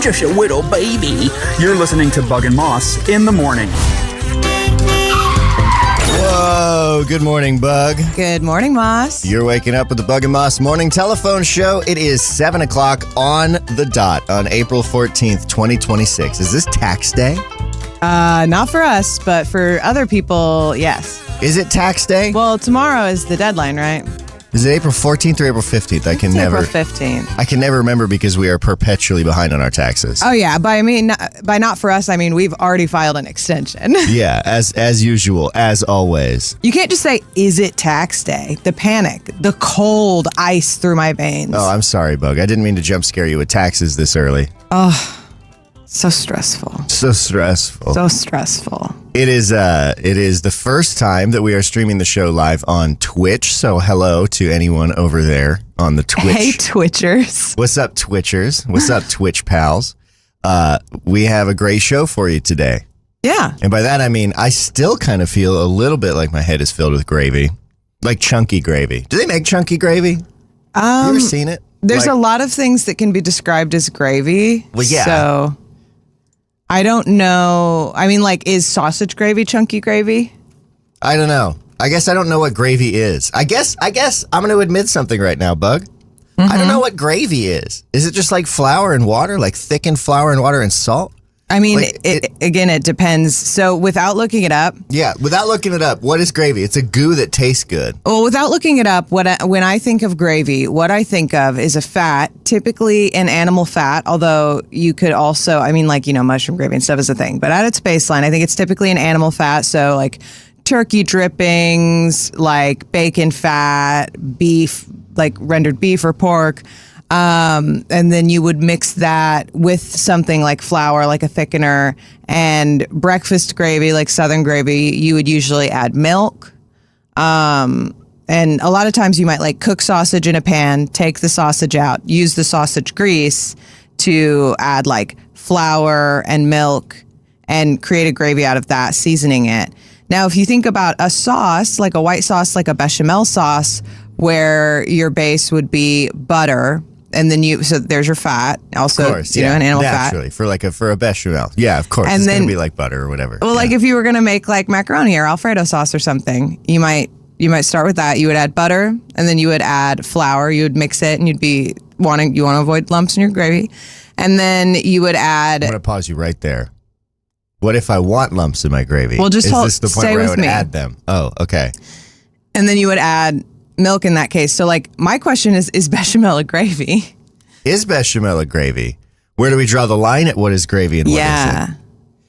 just a little baby. You're listening to Bug and Moss in the morning. Whoa, good morning, Bug. Good morning, Moss. You're waking up with the Bug and Moss Morning Telephone Show. It is 7 o'clock on the dot on April 14th, 2026. Is this tax day? Not for us, but for other people, yes. Is it tax day? Well, tomorrow is the deadline, right? Is it April 14th or April 15th? April 15th. I can never remember because we are perpetually behind on our taxes. Oh, yeah. By not for us, I mean we've already filed an extension. Yeah, as usual, as always. You can't just say, is it tax day? The panic, the cold ice through my veins. Oh, I'm sorry, Bug. I didn't mean to jump scare you with taxes this early. Oh, so stressful. So stressful. So stressful. It is the first time that we are streaming the show live on Twitch. So hello to anyone over there on the Twitch. Hey, Twitchers. What's up, Twitchers? What's up, Twitch pals? We have a great show for you today. Yeah. And by that, I mean, I still kind of feel a little bit like my head is filled with gravy, like chunky gravy. Do they make chunky gravy? Have you ever seen it? There's a lot of things that can be described as gravy. Well, yeah. So I don't know. I mean, like, is sausage gravy chunky gravy? I don't know. I guess I don't know what gravy is. I guess I'm going to admit something right now, Bug. Mm-hmm. I don't know what gravy is. Is it just like flour and water, like thickened flour and water and salt? I mean, Like, it depends. So without looking it up. Yeah, without looking it up, what is gravy? It's a goo that tastes good. Well, without looking it up, when I think of gravy, what I think of is a fat, typically an animal fat, although you could also, I mean, like, mushroom gravy and stuff is a thing. But at its baseline, I think it's typically an animal fat. So like turkey drippings, like bacon fat, beef, like rendered beef or pork. And then you would mix that with something like flour, like a thickener, and breakfast gravy, like Southern gravy, you would usually add milk. And a lot of times you might like cook sausage in a pan, take the sausage out, use the sausage grease to add like flour and milk and create a gravy out of that, seasoning it. Now, if you think about a sauce, like a white sauce, like a bechamel sauce, where your base would be butter, and then so there's your fat, also, Of course, an animal naturally, fat. For a bechamel. Yeah, of course. And it's then, going to be like butter or whatever. Well, like if you were going to make like macaroni or Alfredo sauce or something, you might start with that. You would add butter, and then you would add flour. You would mix it, and you want to avoid lumps in your gravy. And then you would add. I'm going to pause you right there. What if I want lumps in my gravy? Well, just Is this the point stay where I with would me. add them? Oh, okay. And then you would add milk in that case. So like my question is bechamel a gravy? Is bechamel a gravy? Where do we draw the line at what is gravy and what isn't?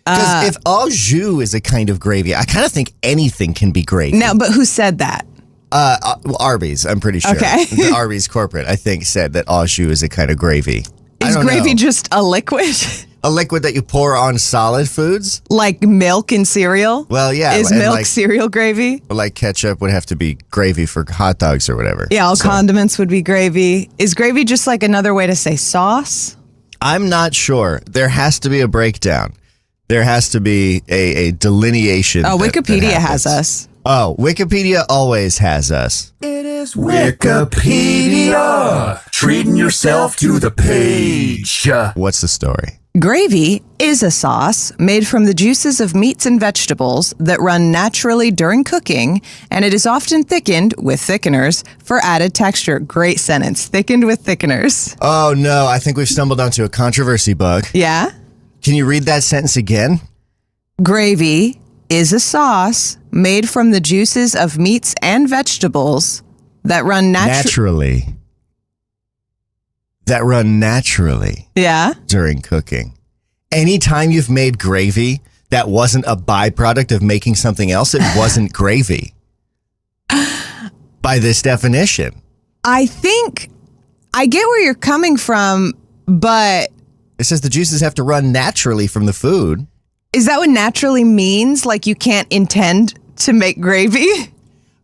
Because if au jus is a kind of gravy, I kind of think anything can be gravy. No, but who said that? Well, Arby's, I'm pretty sure. Okay. The Arby's corporate, I think, said that au jus is a kind of gravy. Is gravy just a liquid? A liquid that you pour on solid foods? Like milk in cereal? Well, yeah. Is and milk like, cereal gravy? like ketchup would have to be gravy for hot dogs or whatever. Yeah, all condiments would be gravy. Is gravy just like another way to say sauce? I'm not sure. There has to be a breakdown. There has to be a delineation. Oh, that Wikipedia happens. has us. Oh, Wikipedia always has us. It is Wikipedia. Treating yourself to the page. What's the story? Gravy is a sauce made from the juices of meats and vegetables that run naturally during cooking, and it is often thickened with thickeners for added texture. Great sentence. Thickened with thickeners. Oh, no. I think we've stumbled onto a controversy, Bug. Yeah? Can you read that sentence again? Gravy is a sauce made from the juices of meats and vegetables that run naturally. That run naturally Yeah? during cooking. Anytime you've made gravy that wasn't a byproduct of making something else, it wasn't gravy. By this definition. I think I get where you're coming from, but It says the juices have to run naturally from the food. is that what naturally means? Like you can't intend to make gravy?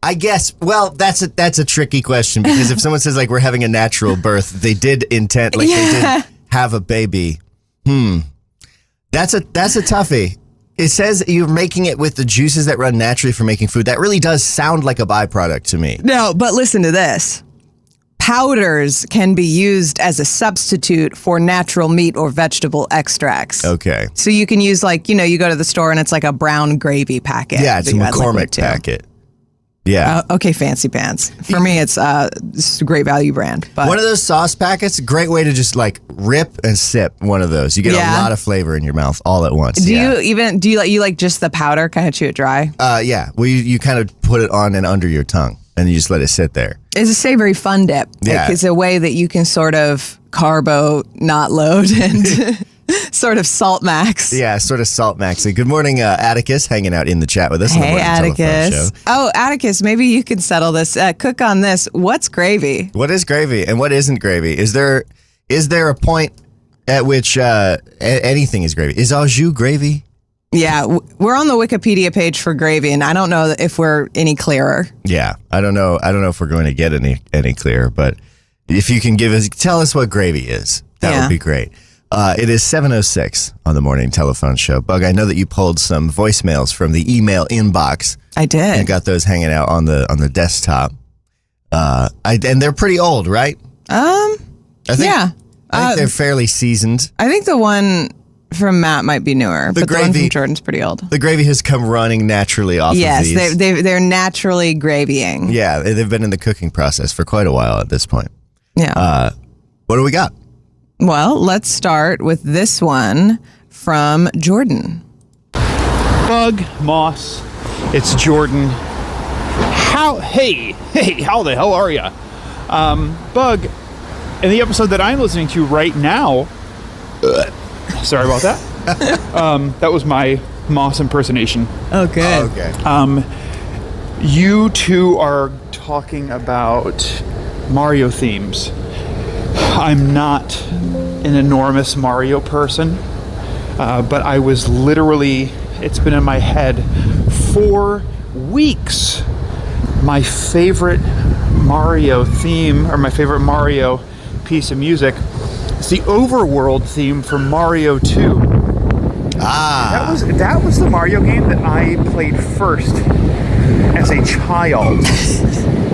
I guess, well, that's a tricky question because if someone says like we're having a natural birth, they did intend, like they did have a baby. That's a toughie. It says you're making it with the juices that run naturally from making food. That really does sound like a byproduct to me. No, but listen to this. powders can be used as a substitute for natural meat or vegetable extracts. Okay. So you can use you go to the store and it's like a brown gravy packet. Yeah, it's a McCormick packet. Yeah. Okay, fancy pants. For me, it's a great value brand. But one of those sauce packets, great way to just like rip and sip one of those. You get a lot of flavor in your mouth all at once. Do you like just the powder, kind of chew it dry? Yeah. Well, you kind of put it on and under your tongue and you just let it sit there. It's a savory fun dip. Yeah. It's a way that you can sort of carbo not load and sort of salt max. Yeah, sort of salt maxing. Good morning, Atticus, hanging out in the chat with us. Hey, on the Morning Telephone Atticus. Show. Oh, Atticus, maybe you can settle this. Cook on this. What's gravy? What is gravy and what isn't gravy? Is there a point at which anything is gravy? Is au jus gravy? Yeah, we're on the Wikipedia page for gravy, and I don't know if we're any clearer. Yeah, I don't know if we're going to get any clearer, but if you can tell us what gravy is, that would be great. It is 7:06 on the Morning Telephone Show. Bug, I know that you pulled some voicemails from the email inbox. I did. And got those hanging out on the desktop. And they're pretty old, right? I think they're fairly seasoned. I think the one from Matt might be newer, but the one from Jordan's pretty old. The gravy has come running naturally off of these. Yes, they're naturally gravying. Yeah, they've been in the cooking process for quite a while at this point. Yeah. What do we got? Well, let's start with this one from Jordan. Bug, Moss, it's Jordan. Hey, how the hell are ya? Bug, in the episode that I'm listening to right now, sorry about that. That was my Moss impersonation. Oh, good. Okay. You two are talking about Mario themes. I'm not an enormous Mario person, but I was literally, it's been in my head for weeks. My favorite Mario theme, or my favorite Mario piece of music, is the Overworld theme from Mario 2. That was the Mario game that I played first as a child,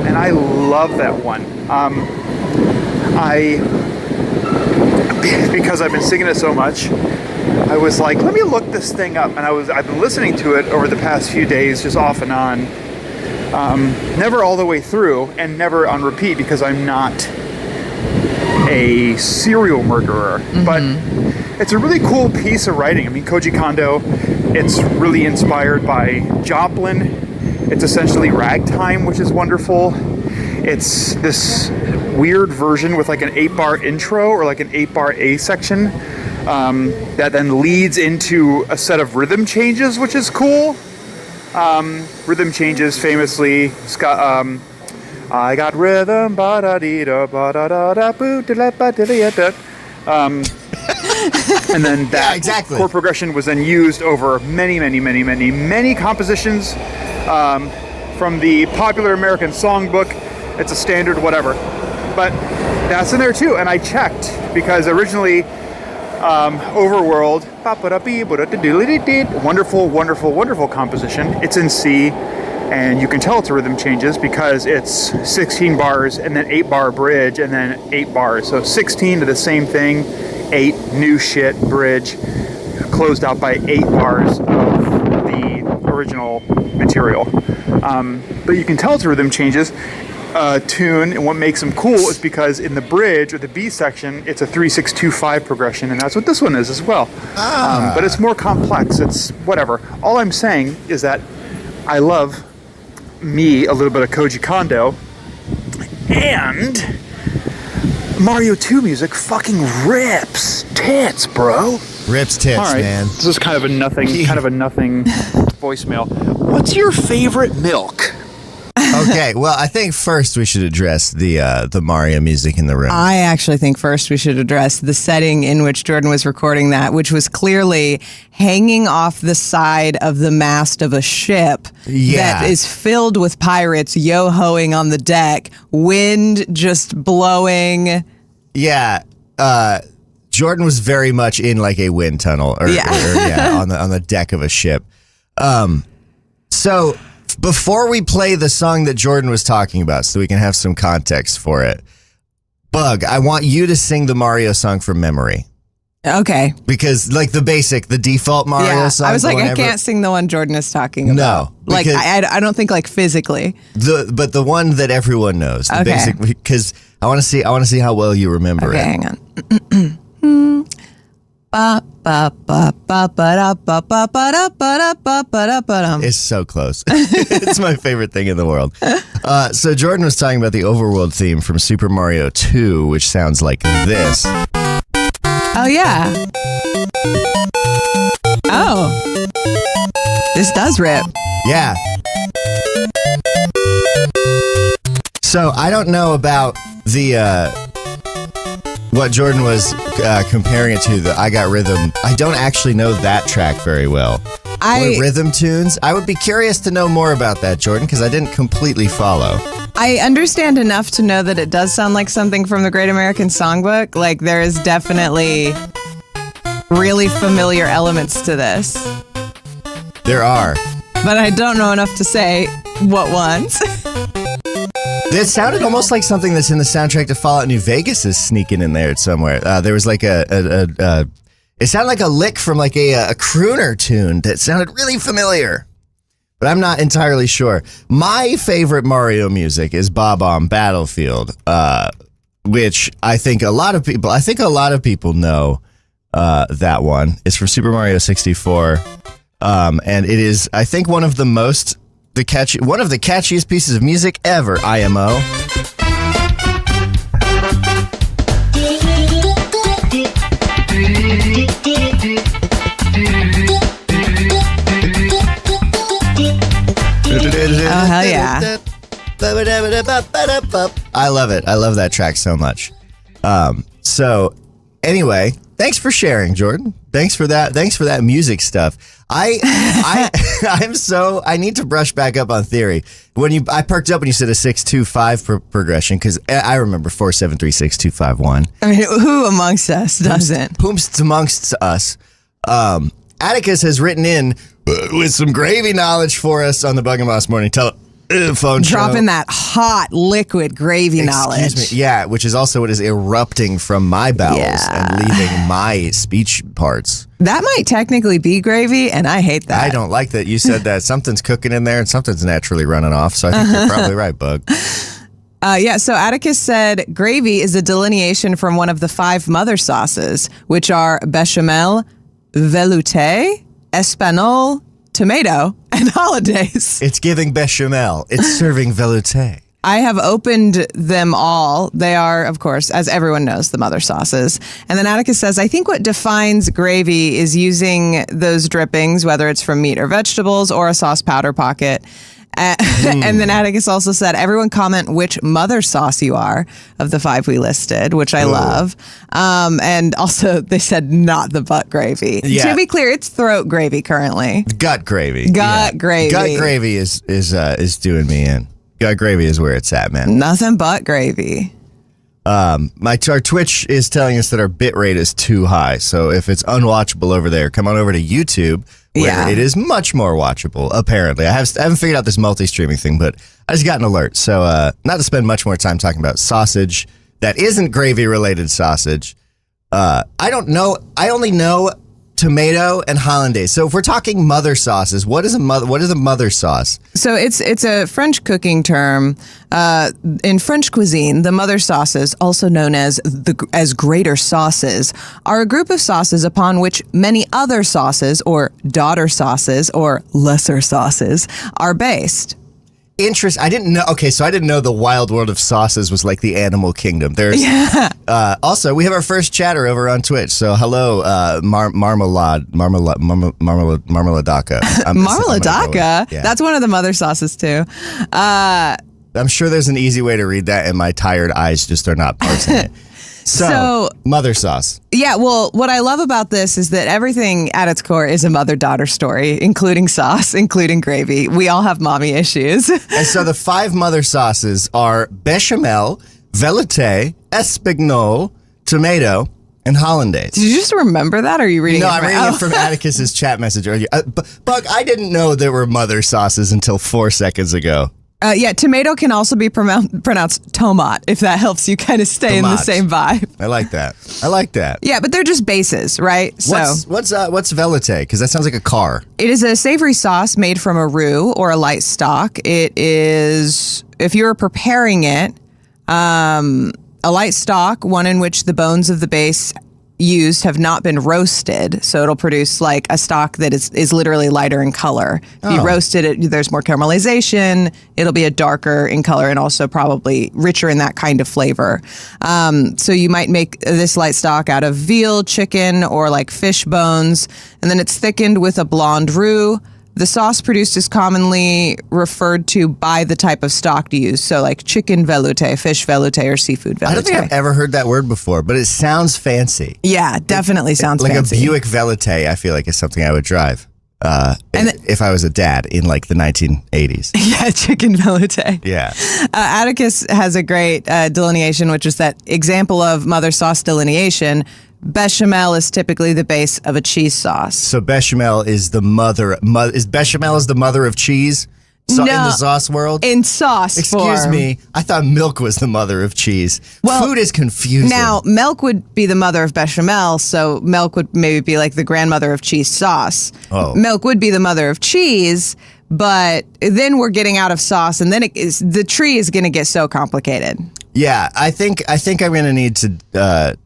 and I love that one. Because I've been singing it so much, I was like, let me look this thing up, and I've been listening to it over the past few days, just off and on, never all the way through, and never on repeat because I'm not a serial murderer. Mm-hmm. But it's a really cool piece of writing. I mean, Koji Kondo, it's really inspired by Joplin. It's essentially ragtime, which is wonderful. It's this weird version with like an 8-bar intro or like an 8-bar A section that then leads into a set of rhythm changes, which is cool. Rhythm changes famously, I got rhythm, ba-da-dee-da, ba-da-da-da, boo-da-da-ba-da-da-da. And then that chord progression was then used over many compositions from the popular American songbook. It's a standard, whatever. But that's in there too, and I checked because originally Overworld, wonderful composition. It's in C, and you can tell it's a rhythm changes because it's 16 bars and then 8-bar bridge and then 8 bars. So 16 to the same thing, 8 new shit bridge, closed out by 8 bars of the original material. But you can tell it's a rhythm changes tune, and what makes them cool is because in the bridge or the B section, it's a 3-6-2-5 progression, and that's what this one is as well. But it's more complex. It's whatever. All I'm saying is that I love me a little bit of Koji Kondo, and Mario 2 music fucking rips tits, bro. Rips tits, all right, man. This is kind of a nothing voicemail. What's your favorite milk? Okay, well, I think first we should address the Mario music in the room. I actually think first we should address the setting in which Jordan was recording that, which was clearly hanging off the side of the mast of a ship that is filled with pirates yo-hoing on the deck, wind just blowing. Yeah, Jordan was very much in like a wind tunnel, or on the deck of a ship. So before we play the song that Jordan was talking about, so we can have some context for it, Bug, I want you to sing the Mario song from memory. Okay. Because, like, the default Mario song. I was like, I whenever, can't sing the one Jordan is talking about. No. Like, I don't think, like, physically. But the one that everyone knows. The Okay. basic, because I want to see how well you remember Okay, it. hang on. Ba ba ba ba ba da ba ba ba da ba da ba ba da ba dum. It's so close. It's my favorite thing in the world. So Jordan was talking about the overworld theme from Super Mario 2, which sounds like this. Oh yeah. Oh. This does rip. Yeah. So I don't know about the what Jordan was comparing it to, the I Got Rhythm. I don't actually know that track very well. Or rhythm tunes. I would be curious to know more about that, Jordan, because I didn't completely follow. I understand enough to know that it does sound like something from the Great American Songbook. Like, there is definitely really familiar elements to this. There are. But I don't know enough to say what ones. It sounded almost like something that's in the soundtrack to Fallout New Vegas is sneaking in there somewhere. There was like it sounded like a lick from like a crooner tune that sounded really familiar. But I'm not entirely sure. My favorite Mario music is Bob on Battlefield, which I think a lot of people know that one. It's from Super Mario 64, and it is, I think, one of the catchiest pieces of music ever. IMO. Oh, hell yeah. I love it. I love that track so much. So anyway, thanks for sharing, Jordan. Thanks for that music stuff. I need to brush back up on theory. I perked up when you said a 6-2-5 progression, because I remember 4-7-3-6-2-5-1. I mean, who amongst us doesn't? Whomst amongst us. Atticus has written in with some gravy knowledge for us on the Bug and Moss Morning Telephone Show. Dropping that hot liquid gravy knowledge. Excuse me. Yeah, which is also what is erupting from my bowels and leaving my speech parts. That might technically be gravy, and I hate that. I don't like that you said that. Something's cooking in there and something's naturally running off, so I think you're probably right, Bug. So Atticus said gravy is a delineation from one of the 5 mother sauces, which are bechamel, velouté, Espanol, tomato, and hollandaise. It's giving bechamel. It's serving velouté. I have opened them all. They are, of course, as everyone knows, the mother sauces. And then Atticus says, I think what defines gravy is using those drippings, whether it's from meat or vegetables or a sauce powder pocket. And then Atticus also said, everyone comment which mother sauce you are of the 5 we listed, which I love. And also they said not the butt gravy. Yeah. To be clear, it's throat gravy currently. Gut gravy. Gut gravy. Gut gravy is doing me in. Gut gravy is where it's at, man. Nothing but gravy. Our Twitch is telling us that our bit rate is too high. So if it's unwatchable over there, come on over to YouTube, where it is much more watchable, apparently. I haven't figured out this multi-streaming thing, but I just got an alert. So not to spend much more time talking about sausage that isn't gravy-related sausage. I don't know. I only know tomato and hollandaise. So if we're talking mother sauces, what is a mother sauce? So it's a French cooking term. In French cuisine, the mother sauces, also known as greater sauces, are a group of sauces upon which many other sauces or daughter sauces or lesser sauces are based. I didn't know. Okay, so I didn't know the wild world of sauces was like the animal kingdom. There's also, we have our first chatter over on Twitch. So hello, Marmaladaka. Marmaladaka? That's one of the mother sauces too. I'm sure there's an easy way to read that, and my tired eyes just are not parsing it. So, mother sauce. Yeah, well, what I love about this is that everything at its core is a mother-daughter story, including sauce, including gravy. We all have mommy issues. And so the 5 mother sauces are bechamel, velouté, espagnole, tomato, and hollandaise. Did you just remember that, or are you reading it? No, I'm reading it from Atticus's chat message earlier. Bug, I didn't know there were mother sauces until 4 seconds ago. Yeah, tomato can also be pronounced tomat, if that helps you kind of stay in the Tomat. same vibe. I like that. Yeah, but they're just bases, right? What's velute? Because that sounds like a car. It is a savory sauce made from a roux or a light stock. It is, if you're preparing it, a light stock, one in which the bones of the base used have not been roasted, so it'll produce like a stock that is literally lighter in color. If you roasted it, there's more caramelization. It'll be a darker in color and also probably richer in that kind of flavor. So you might make this light stock out of veal, chicken, or like fish bones, and then it's thickened with a blonde roux. The sauce produced is commonly referred to by the type of stock to use. So like chicken velouté, fish velouté, or seafood velouté. I don't think I've ever heard that word before, but it sounds fancy. Yeah, definitely sounds like fancy. a Buick Velouté, I feel like is something I would drive And if I was a dad in like the 1980s. Yeah, chicken velouté. Yeah. Atticus has a great delineation, which is that example of mother sauce delineation. Bechamel is typically the base of a cheese sauce. So bechamel is the mother. Is bechamel is the mother of cheese? So in the sauce world? In sauce Excuse form. me. I thought milk was the mother of cheese. Well, food is confusing. Now, milk would be the mother of bechamel, so milk would maybe be like the grandmother of cheese sauce. Oh. Milk would be the mother of cheese, but then we're getting out of sauce, and then the tree is going to get so complicated. Yeah, I think I'm going to need to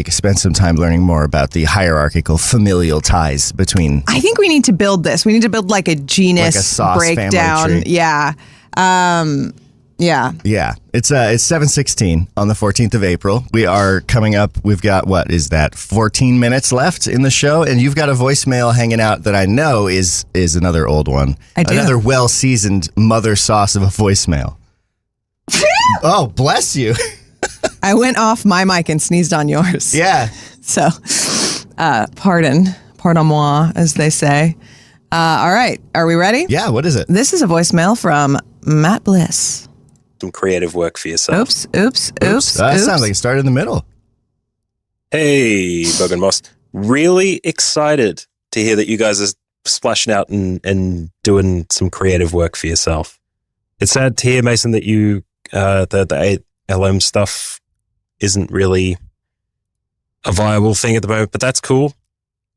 spend some time learning more about the hierarchical familial ties between. I think we need to build this. We need to build like a genus Like a sauce breakdown. family tree. Yeah. Yeah. Yeah, it's 7:16 on the 14th of April. We are coming up. We've got, what is that, 14 minutes left in the show, and you've got a voicemail hanging out that I know is another old one. I do. Another well-seasoned mother sauce of a voicemail. Oh, bless you. I went off my mic and sneezed on yours. Yeah. So, pardon-moi, as they say. All right. Are we ready? Yeah, what is it? This is a voicemail from Matt Bliss. Some creative work for yourself. Oops. That sounds like it started in the middle. Hey, Bug and Moss. Really excited to hear that you guys are splashing out and doing some creative work for yourself. It's sad to hear, Mason, that you the 8LM stuff isn't really a viable thing at the moment, but that's cool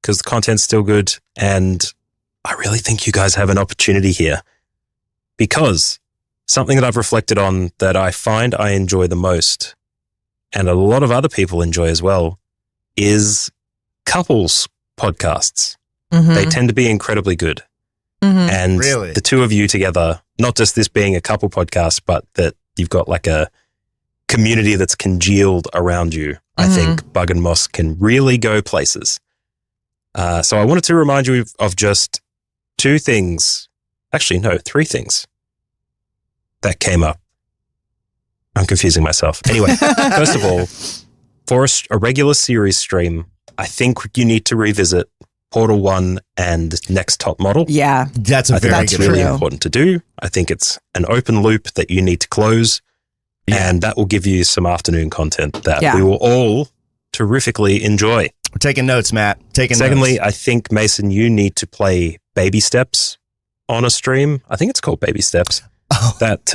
because the content's still good, and I really think you guys have an opportunity here because something that I've reflected on that I find I enjoy the most, and a lot of other people enjoy as well, is couples podcasts. Mm-hmm. They tend to be incredibly good. Mm-hmm. And Really? the two of you together, not just this being a couple podcast, but that you've got like a community that's congealed around you. I think Bug and Moss can really go places. So I wanted to remind you of just three things that came up. I'm confusing myself. Anyway, first of all, for a regular series stream, I think you need to revisit Portal 1 and Next Top Model. Yeah. That's a I think very that's good really idea. important to do. I think it's an open loop that you need to close, and that will give you some afternoon content that we will all terrifically enjoy. We're taking notes, Matt. Secondly, notes. I think, Mason, you need to play Baby Steps on a stream. I think it's called Baby Steps. Oh. That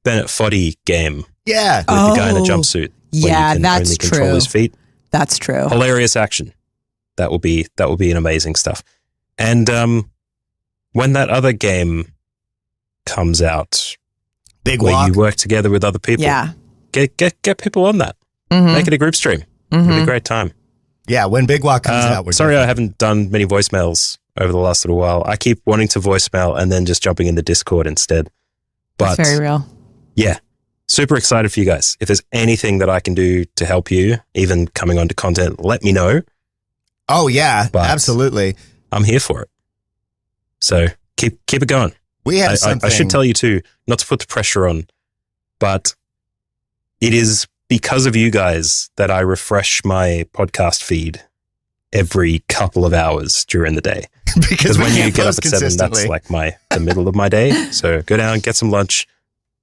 Bennett Foddy game Yeah. with the guy in a jumpsuit. where Yeah, you can that's only control true. his feet. That's true. Hilarious action. That will be an amazing stuff. And when that other game comes out, Big where walk. you work together with other people, Yeah. get people on that. Mhm. Make it a group stream. It'll be a great time. Yeah, when Big Walk comes out, we're Sorry, different. I haven't done many voicemails over the last little while. I keep wanting to voicemail and then just jumping into Discord instead. But That's very real. yeah, super excited for you guys. If there's anything that I can do to help you, even coming onto content, let me know. Oh yeah, But- absolutely. I'm here for it. So keep it going. We have I something. should tell you too, not to put the pressure on, but it is because of you guys that I refresh my podcast feed every couple of hours during the day. Because we when you can't get up post at 7, that's consistently. like the middle of my day. So go down, get some lunch,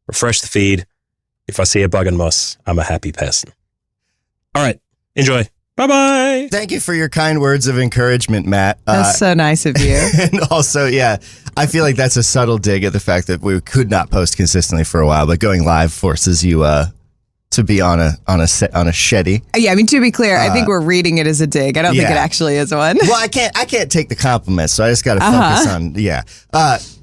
refresh the feed. If I see a Bug and Moss, I'm a happy person. All right, enjoy. Bye-bye. Thank you for your kind words of encouragement, Matt. That's so nice of you. And also, yeah, I feel like that's a subtle dig at the fact that we could not post consistently for a while, but going live forces you to be on a shetty. Yeah, I mean, to be clear, I think we're reading it as a dig. I don't think it yeah. actually is one. Well, I can't take the compliments, so I just got to focus on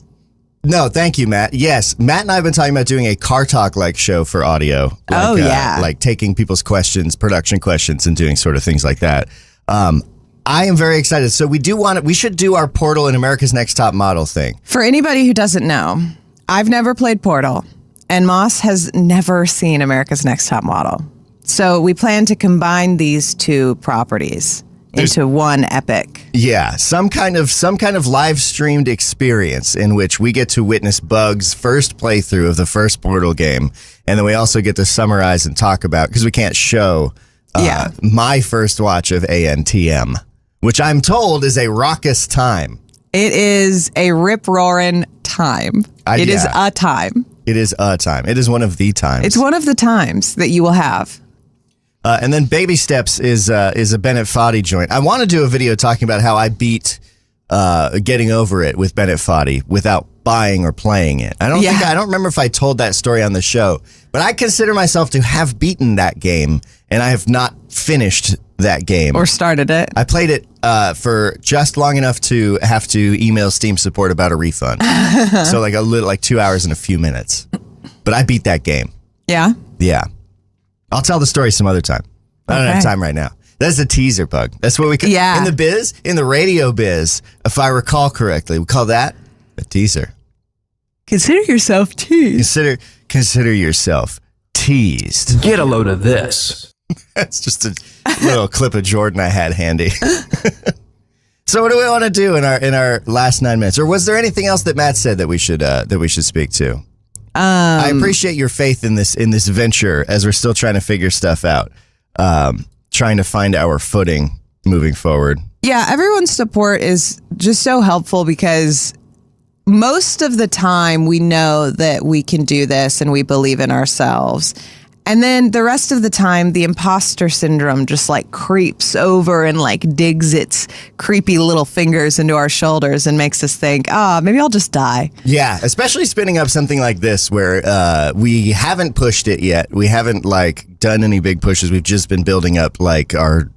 No, thank you, Matt. Yes, Matt and I have been talking about doing a car talk like show for audio. Like taking people's questions, production questions, and doing sort of things like that. I am very excited. So we should do our Portal and America's Next Top Model thing. For anybody who doesn't know, I've never played Portal, and Moss has never seen America's Next Top Model. So we plan to combine these two properties into one epic. Yeah, some kind of live streamed experience in which we get to witness Bug's first playthrough of the first Portal game, and then we also get to summarize and talk about, because we can't show my first watch of ANTM, which I'm told is a raucous time. It is a rip-roaring time. It is a time. It is a time. It is one of the times. It's one of the times that you will have. And then Baby Steps is a Bennett Foddy joint. I want to do a video talking about how I beat Getting Over It with Bennett Foddy without buying or playing it. I don't remember if I told that story on the show, but I consider myself to have beaten that game, and I have not finished that game or started it. I played it for just long enough to have to email Steam support about a refund. So like 2 hours and a few minutes. But I beat that game. Yeah. Yeah. I'll tell the story some other time. I don't have time right now. That's a teaser, Bug. That's what we call in the radio biz, if I recall correctly, we call that a teaser. Consider yourself teased. Consider yourself teased. Get a load of this. That's just a little clip of Jordan I had handy. So what do we want to do in our last 9 minutes? Or was there anything else that Matt said that we should speak to? I appreciate your faith in this venture as we're still trying to figure stuff out, trying to find our footing moving forward. Yeah, everyone's support is just so helpful because most of the time we know that we can do this and we believe in ourselves. And then the rest of the time, the imposter syndrome just like creeps over and like digs its creepy little fingers into our shoulders and makes us think, maybe I'll just die. Yeah, especially spinning up something like this where we haven't pushed it yet. We haven't like done any big pushes. We've just been building up like our,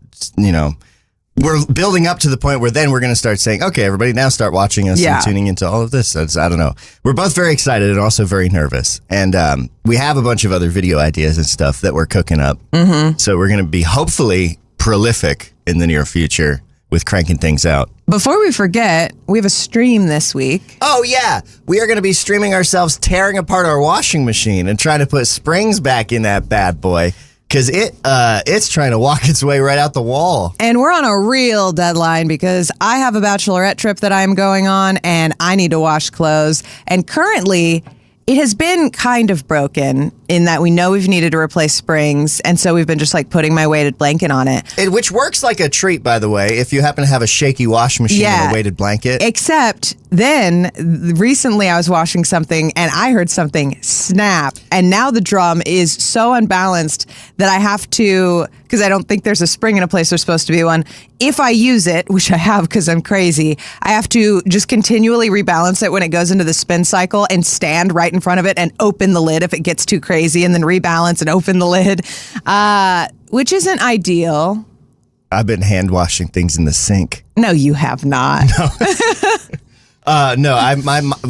we're building up to the point where then we're going to start saying, okay, everybody now start watching us and tuning into all of this. I don't know. We're both very excited and also very nervous. And we have a bunch of other video ideas and stuff that we're cooking up. Mm-hmm. So we're going to be hopefully prolific in the near future with cranking things out. Before we forget, we have a stream this week. Oh, yeah. We are going to be streaming ourselves tearing apart our washing machine and trying to put springs back in that bad boy. Because it's trying to walk its way right out the wall. And we're on a real deadline because I have a bachelorette trip that I'm going on and I need to wash clothes. And currently, it has been kind of broken in that we know we've needed to replace springs. And so we've been just like putting my weighted blanket on it. Which works like a treat, by the way, if you happen to have a shaky washing machine and a weighted blanket. Except then recently I was washing something and I heard something snap. And now the drum is so unbalanced that I have to, because I don't think there's a spring in a place there's supposed to be one. If I use it, which I have because I'm crazy, I have to just continually rebalance it when it goes into the spin cycle and stand right in front of it and open the lid if it gets too crazy and then rebalance and open the lid, which isn't ideal. I've been hand washing things in the sink. No, you have not. No.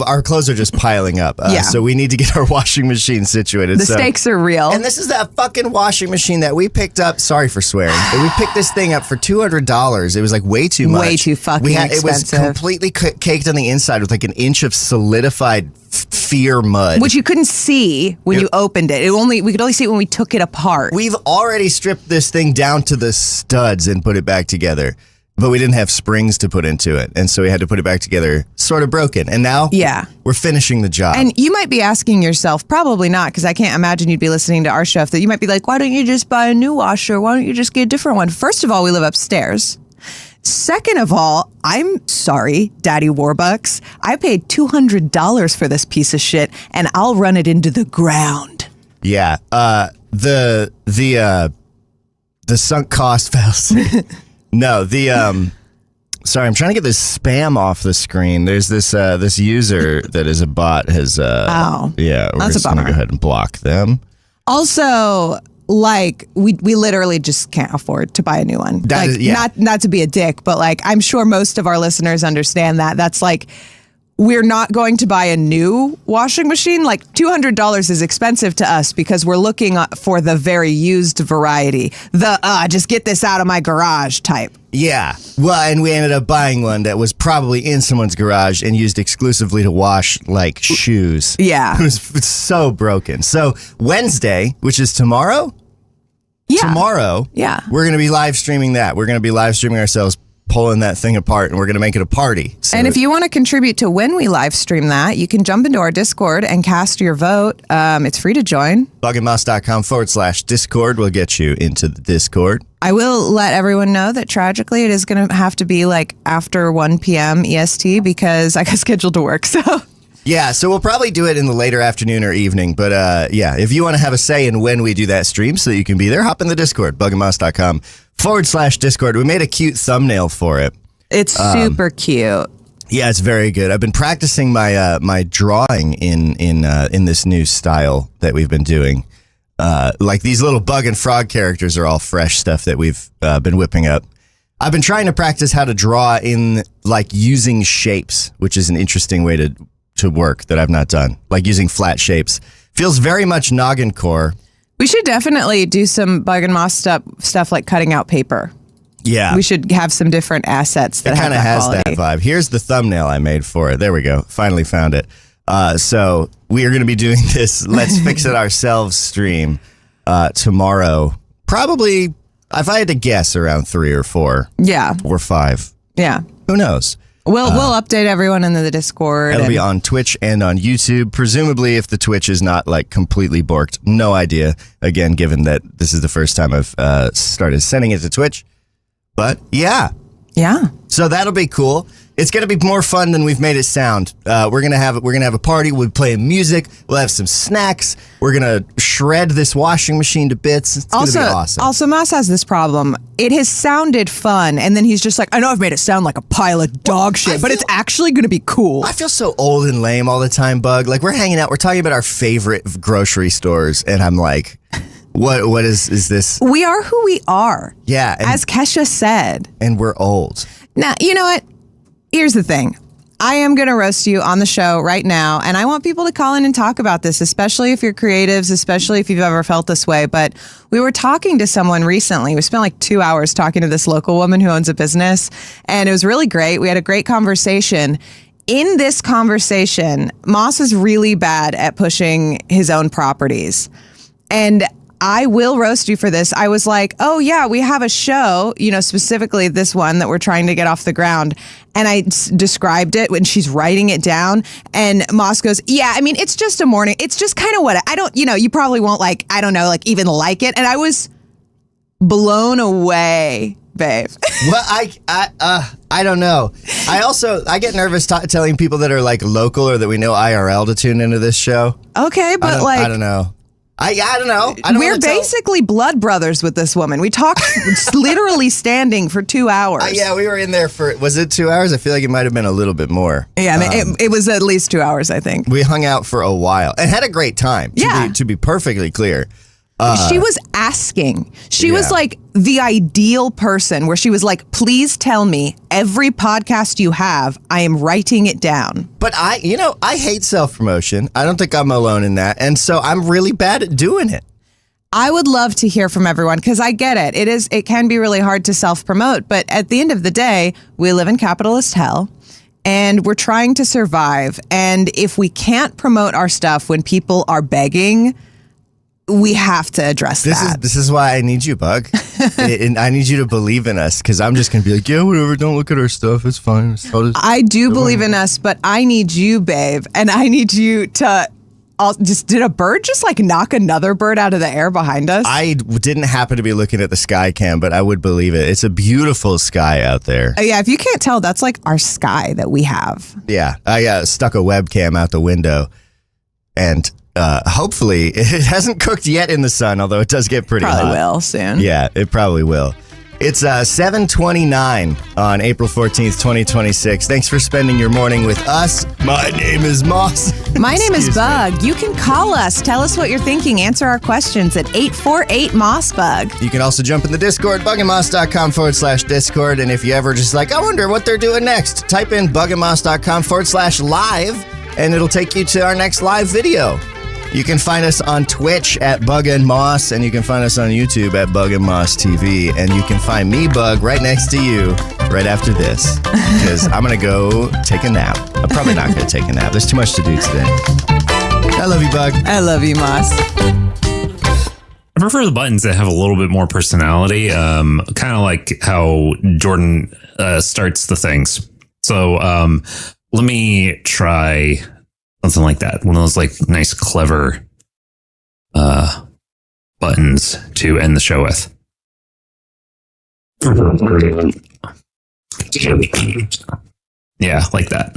Our clothes are just piling up. So we need to get our washing machine situated. The stakes are real. And this is that fucking washing machine that we picked up. Sorry for swearing. But we picked this thing up for $200. It was like way too much. Way too fucking expensive. It was completely caked on the inside with like an inch of solidified fear mud. Which you couldn't see when you opened it. We could only see it when we took it apart. We've already stripped this thing down to the studs and put it back together. But we didn't have springs to put into it. And so we had to put it back together sort of broken. And now we're finishing the job. And you might be asking yourself, probably not, because I can't imagine you'd be listening to our show, that you might be like, why don't you just buy a new washer? Why don't you just get a different one? First of all, we live upstairs. Second of all, I'm sorry, Daddy Warbucks. I paid $200 for this piece of shit, and I'll run it into the ground. Yeah. The sunk cost fallacy. No, sorry, I'm trying to get this spam off the screen. There's this user that is a bot has yeah, we're that's just a gonna bummer. go ahead and block them. Also, like we literally just can't afford to buy a new one. That like is- yeah. not to be a dick, but like I'm sure most of our listeners understand that. That's like we're not going to buy a new washing machine. Like $200 is expensive to us because we're looking for the very used variety. The just get this out of my garage type. Yeah. Well, and we ended up buying one that was probably in someone's garage and used exclusively to wash like shoes. Yeah. It was so broken. So Wednesday, which is tomorrow? Yeah. Tomorrow, Yeah. we're going to be live streaming that. We're going to be live streaming ourselves pulling that thing apart, and we're going to make it a party. So And if you want to contribute to when we live stream that, you can jump into our Discord and cast your vote. It's free to join. bugandmouse.com/Discord will get you into the Discord. I will let everyone know that tragically it is going to have to be like after 1 p.m. EST because I got scheduled to work. So Yeah, so we'll probably do it in the later afternoon or evening. But yeah, if you want to have a say in when we do that stream so that you can be there, hop in the Discord, bugandmouse.com/Discord. We made a cute thumbnail for it. it's super cute. Yeah, it's very good. I've been practicing my my drawing in this new style that we've been doing. Like these little bug and frog characters are all fresh stuff that we've been whipping up. I've been trying to practice how to draw in like using shapes, which is an interesting way to work that I've not done. Like using flat shapes. Feels very much noggin core. We should definitely do some Bug and Moss stuff like cutting out paper. Yeah. We should have some different assets that It have kind of that has quality. that vibe. Here's the thumbnail I made for it. There we go. Finally found it. So we are going to be doing this Let's Fix It Ourselves stream tomorrow. Probably, if I had to guess, around 3 or 4 Yeah. or 5. Yeah. Who knows? We'll update everyone in the Discord. It'll be and- on Twitch and on YouTube. Presumably, if the Twitch is not like completely borked, no idea. Again, given that this is the first time I've started sending it to Twitch. But yeah, Yeah. so that'll be cool. It's gonna be more fun than we've made it sound. We're gonna have a party. We'll be playing music. We'll have some snacks. We're gonna shred this washing machine to bits. It's gonna be awesome. Also, Moss has this problem. It has sounded fun, and then he's just like, I know I've made it sound like a pile of dog shit, but it's actually going to be cool. I feel so old and lame all the time, Bug. Like we're hanging out. We're talking about our favorite grocery stores, and I'm like, what is this? We are who we are. Yeah, As Kesha said. and we're old. Now, you know what? Here's the thing. I am going to roast you on the show right now, and I want people to call in and talk about this, especially if you're creatives, especially if you've ever felt this way. But we were talking to someone recently. We spent like 2 hours talking to this local woman who owns a business, and it was really great. We had a great conversation. In this conversation, Moss is really bad at pushing his own properties. And I will roast you for this. I was like, oh yeah, we have a show, specifically this one that we're trying to get off the ground. And I described it when she's writing it down. And Moss goes, yeah, I mean, it's just a morning. It's just kind of what I don't, you probably won't even like it. And I was blown away, babe. Well, I don't know. I get nervous telling people that are like local or that we know IRL to tune into this show. Okay, but I don't know. I don't know. I don't we're wanna tell- basically blood brothers with this woman. We talked literally standing for 2 hours. Yeah, we were in there was it 2 hours? I feel like it might have been a little bit more. Yeah, I mean, it was at least 2 hours, I think. We hung out for a while and had a great time. Yeah. To be perfectly clear. She was asking. She was Yeah. like the ideal person where she was like, please tell me every podcast you have, I am writing it down. But I hate self-promotion. I don't think I'm alone in that. And so I'm really bad at doing it. I would love to hear from everyone because I get it. It can be really hard to self-promote, but at the end of the day, we live in capitalist hell and we're trying to survive. And if we can't promote our stuff when people are begging, we have to address that. This is why I need you, Bug. And I need you to believe in us because I'm just going to be like, yeah, whatever. Don't look at our stuff. It's fine. I do believe in us, but I need you, babe. And I need you to... did a bird just like knock another bird out of the air behind us? I didn't happen to be looking at the sky cam, but I would believe it. It's a beautiful sky out there. Yeah, if you can't tell, that's like our sky that we have. Yeah, I stuck a webcam out the window, and hopefully, it hasn't cooked yet in the sun, although it does get pretty Probably hot. will soon. Yeah, it probably will. It's 7:29 on April 14th, 2026. Thanks for spending your morning with us. My name is Moss. My name is Excuse me. Bug. You can call us. Tell us what you're thinking. Answer our questions at 848-MOSS-BUG. You can also jump in the Discord, bugandmoss.com/Discord. And if you ever just like, I wonder what they're doing next, type in bugandmoss.com/live, and it'll take you to our next live video. You can find us on Twitch at Bug and Moss, and you can find us on YouTube at Bug and Moss TV. And you can find me, Bug, right next to you right after this, because I'm going to go take a nap. I'm probably not going to take a nap. There's too much to do today. I love you, Bug. I love you, Moss. I prefer the buttons that have a little bit more personality, kind of like how Jordan starts the things. So let me try something like that. One of those like nice, clever buttons to end the show with. Yeah, like that.